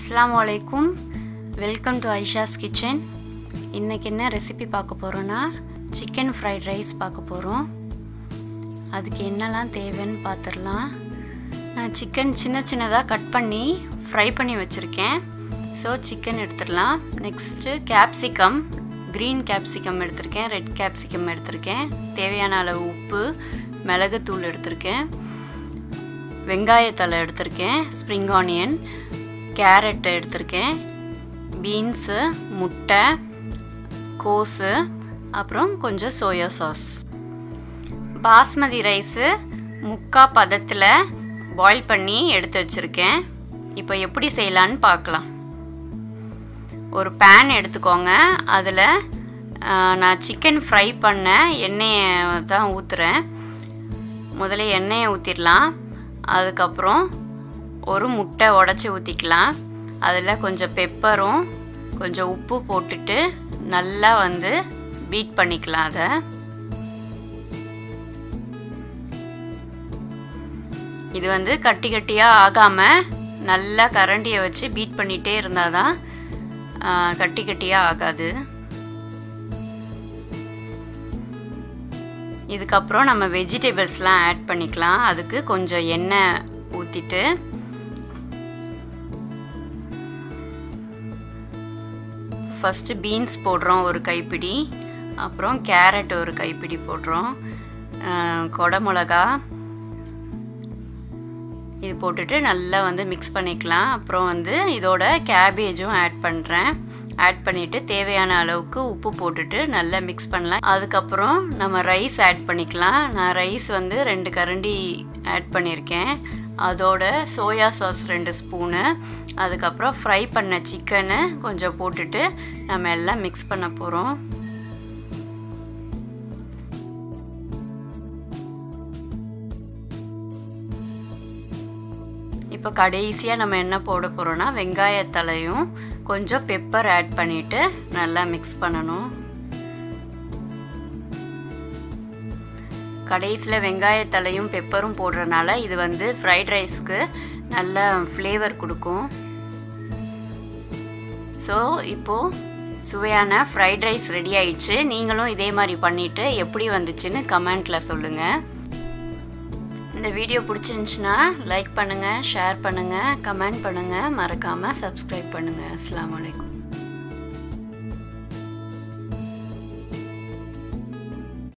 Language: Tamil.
Assalamu alaikum. Welcome to Aysha's kitchen. இன்னைக்கு என்ன ரெசிபி பார்க்க போறோம்னா chicken fried rice பார்க்க போறோம். அதுக்கு என்னலாம் தேவைன்னு பார்த்திரலாம். நான் chicken சின்னதா கட் பண்ணி ஃப்ரை பண்ணி வச்சிருக்கேன். சோ chicken எடுத்துறலாம். நெக்ஸ்ட் capsicum, green capsicum எடுத்துர்க்கேன், red capsicum எடுத்துர்க்கேன். தேவையான அளவு உப்பு, மிளகு தூள் எடுத்துர்க்கேன். வெங்காயத்தலை எடுத்துர்க்கேன், spring onion, carrot எடுத்துர்க்கேன், beans, முட்டை, கோஸ், அப்புறம் கொஞ்சம் சோயா சாஸ். பாஸ்மதி ரைஸ் முக்கா பதத்துல பாயில் பண்ணி எடுத்து வச்சிருக்கேன். இப்போ எப்படி செய்யலாம்னு பார்க்கலாம். ஒரு pan எடுத்துக்கோங்க. அதுல நான் chicken fry பண்ண எண்ணெயை தான் ஊத்துறேன். முதல்ல எண்ணெயை ஊத்திரலாம். அதுக்கு அப்புறம் ஒரு முட்டை உடைச்சு ஊத்திக்கலாம். அதுல கொஞ்சம் பெப்பரும் கொஞ்சம் உப்பு போட்டுட்டு நல்லா வந்து பீட் பண்ணிக்கலாம். அத இது வந்து கட்டியா ஆகாம நல்லா கரண்டியை வச்சு பீட் பண்ணிட்டே இருந்தாதான் கட்டியா ஆகாது. இதுக்கு அப்புறம் நம்ம வெஜிடபிள்ஸ்லாம் ஆட் பண்ணிக்கலாம். அதுக்கு கொஞ்சம் எண்ணெய் ஊத்திட்டு ஃபர்ஸ்ட் பீன்ஸ் போடுறோம் ஒரு கைப்பிடி, அப்புறம் கேரட் ஒரு கைப்பிடி போடுறோம், கொடமிளகா இது போட்டுட்டு நல்லா வந்து மிக்ஸ் பண்ணிக்கலாம். அப்புறம் வந்து இதோட கேபேஜும் ஆட் பண்ணுறேன். ஆட் பண்ணிவிட்டு தேவையான அளவுக்கு உப்பு போட்டுட்டு நல்லா மிக்ஸ் பண்ணலாம். அதுக்கப்புறம் நம்ம ரைஸ் ஆட் பண்ணிக்கலாம். நான் ரைஸ் வந்து 2 கரண்டி ஆட் பண்ணியிருக்கேன். அதோட சோயா சாஸ் 2 ஸ்பூனு, அதுக்கப்புறம் ஃப்ரை பண்ண சிக்கனு கொஞ்சம் போட்டுட்டு நம்ம எல்லாம் மிக்ஸ் பண்ண போகிறோம். இப்போ கடைசியாக நம்ம என்ன போட போகிறோம்னா வெங்காயத்தலையும் கொஞ்சம் பெப்பர் ஆட் பண்ணிவிட்டு நல்லா மிக்ஸ் பண்ணணும். கடைசியில் வெங்காயத்தலையும் பெப்பரும் போடுறதுனால இது வந்து ஃப்ரைட் ரைஸ்க்கு நல்ல ஃப்ளேவர் கொடுக்கும். ஸோ இப்போது சுவையான ஃப்ரைட் ரைஸ் ரெடி ஆயிடுச்சு. நீங்களும் இதே மாதிரி பண்ணிவிட்டு எப்படி வந்துச்சுன்னு கமெண்ட்டில் சொல்லுங்கள். இந்த வீடியோ பிடிச்சிருந்துச்சுன்னா லைக் பண்ணுங்கள், ஷேர் பண்ணுங்கள், கமெண்ட் பண்ணுங்கள், மறக்காமல் சப்ஸ்கிரைப் பண்ணுங்கள். அஸ்ஸலாமு அலைக்கும்.